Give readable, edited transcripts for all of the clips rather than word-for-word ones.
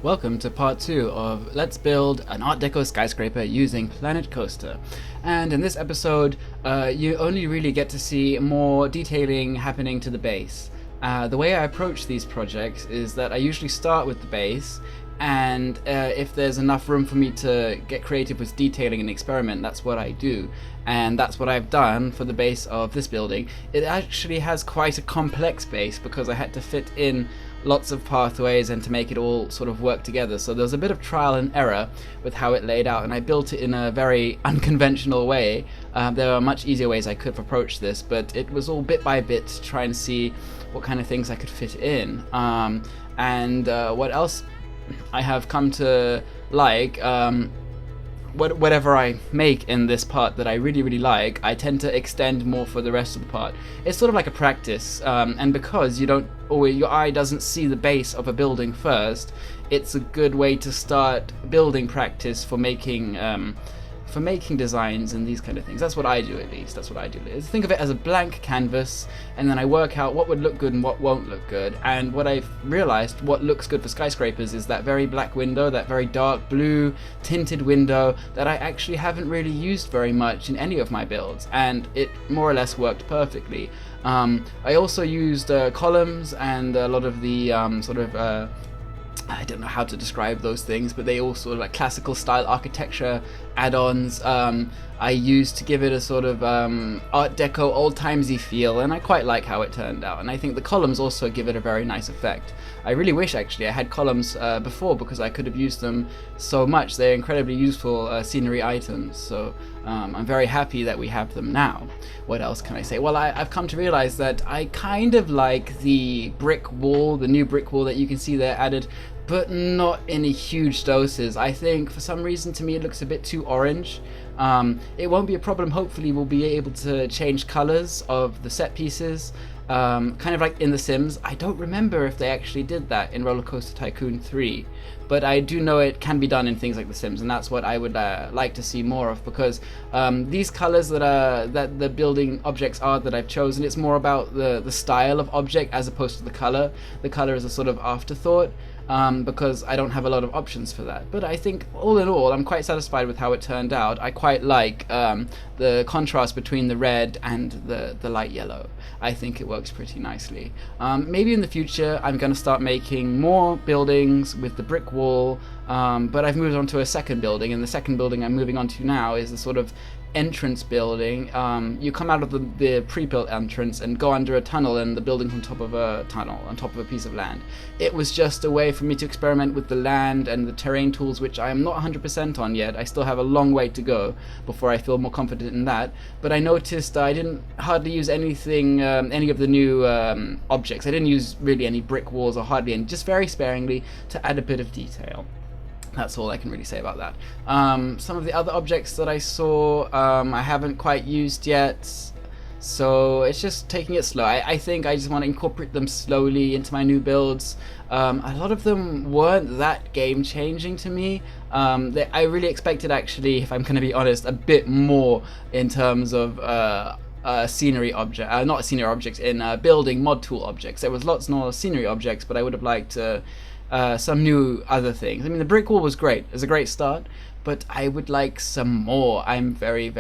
Welcome to part 2 of Let's Build an Art Deco Skyscraper using Planet Coaster. And in this episode, you only really get to see more detailing happening to the base. The way I approach these projects is that I usually start with the base, and if there's enough room for me to get creative with detailing and experiment, that's what I do. And that's what I've done for the base of this building. It actually has quite a complex base because I had to fit in lots of pathways and to make it all sort of work together. So there was a bit of trial and error with how it laid out, and I built it in a very unconventional way. There are much easier ways I could have approached this, but it was all bit by bit to try and see what kind of things I could fit in. What else I have come to like, whatever I make in this part that I really like, I tend to extend more for the rest of the part. It's sort of like a practice, and because your eye doesn't see the base of a building first, it's a good way to start building practice for making designs and these kind of things. That's what I do, at least. That's what I do. Think of it as a blank canvas, and then I work out what would look good and what won't look good. And what I've realized, what looks good for skyscrapers is that very black window, that very dark blue tinted window that I actually haven't really used very much in any of my builds, and it more or less worked perfectly. I also used columns and a lot of the I don't know how to describe those things, but they all sort of like classical style architecture add-ons I used to give it a sort of Art Deco old-timesy feel, and I quite like how it turned out. And I think the columns also give it a very nice effect. I really wish actually I had columns before, because I could have used them so much. They're incredibly useful scenery items, so I'm very happy that we have them now. What else can I say? Well, I've come to realize that I kind of like the brick wall, the new brick wall that you can see there added, but not in huge doses. I think for some reason to me it looks a bit too orange. It won't be a problem. Hopefully we'll be able to change colors of the set pieces, kind of like in The Sims. I don't remember if they actually did that in Roller Coaster Tycoon 3, but I do know it can be done in things like The Sims, and that's what I would like to see more of, because these colors that the building objects are that I've chosen, it's more about the style of object as opposed to the color. The color is a sort of afterthought, because I don't have a lot of options for that. But I think all in all, I'm quite satisfied with how it turned out. I quite like the contrast between the red and the light yellow. I think it works pretty nicely. Maybe in the future I'm going to start making more buildings with the brick wall, but I've moved on to a second building, and the second building I'm moving on to now is a sort of entrance building. You come out of the pre-built entrance and go under a tunnel, and the building's on top of a tunnel, on top of a piece of land. It was just a way for me to experiment with the land and the terrain tools, which I am not 100% on yet. I still have a long way to go before I feel more confident in that. But I noticed I didn't hardly use anything, any of the new objects. I didn't use really any brick walls, or hardly any, just very sparingly to add a bit of detail. That's all I can really say about that. Some of the other objects that I saw, I haven't quite used yet, so it's just taking it slow. I think I just want to incorporate them slowly into my new builds. A lot of them weren't that game-changing to me. I really expected, actually, if I'm going to be honest, a bit more in terms of scenery object, not scenery objects, in building mod tool objects. There was lots more scenery objects, but I would have liked some new other things. I mean, the brick wall was great. It's a great start, but I would like some more. I'm very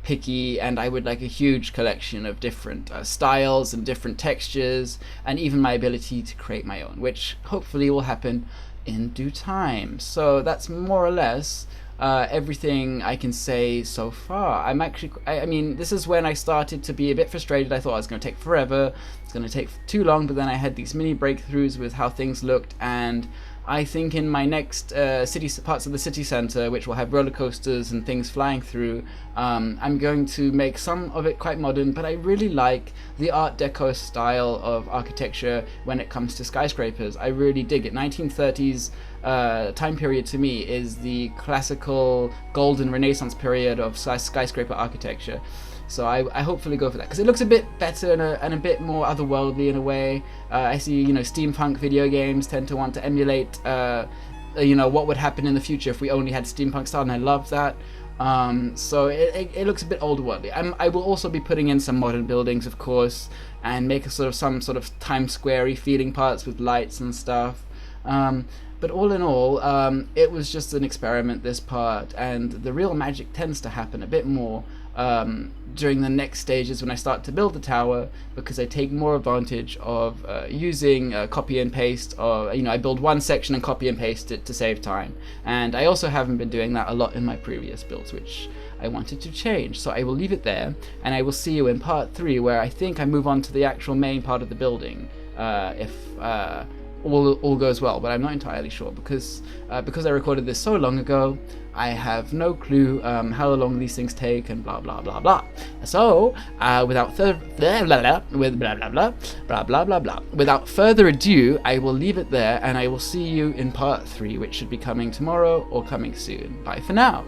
picky, and I would like a huge collection of different styles and different textures, and even my ability to create my own, which hopefully will happen in due time. So that's more or less everything I can say so far. I mean, this is when I started to be a bit frustrated. I thought it was going to take forever, it's going to take too long, but then I had these mini breakthroughs with how things looked, and I think in my next parts of the city center, which will have roller coasters and things flying through, I'm going to make some of it quite modern, but I really like the Art Deco style of architecture when it comes to skyscrapers. I really dig it. 1930s time period to me is the classical golden Renaissance period of skyscraper architecture. So I hopefully go for that, because it looks a bit better and a bit more otherworldly in a way. I see, steampunk video games tend to want to emulate, what would happen in the future if we only had steampunk style, and I love that. So it looks a bit older-worldly. I will also be putting in some modern buildings, of course, and make some sort of Times Square-y feeling parts with lights and stuff. But all in all, it was just an experiment, this part, and the real magic tends to happen a bit more during the next stages when I start to build the tower, because I take more advantage of using copy and paste, or I build one section and copy and paste it to save time. And I also haven't been doing that a lot in my previous builds, which I wanted to change. So I will leave it there, and I will see you in part 3, where I think I move on to the actual main part of the building, if all goes well, but I'm not entirely sure, because I recorded this so long ago. I have no clue how long these things take, and blah blah blah blah. So without further ado, I will leave it there, and I will see you in part 3, which should be coming tomorrow or coming soon. Bye for now.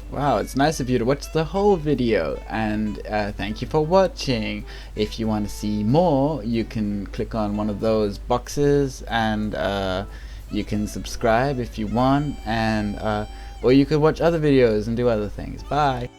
Wow, it's nice of you to watch the whole video, and thank you for watching. If you want to see more, you can click on one of those boxes, and you can subscribe if you want, and or you could watch other videos and do other things. Bye!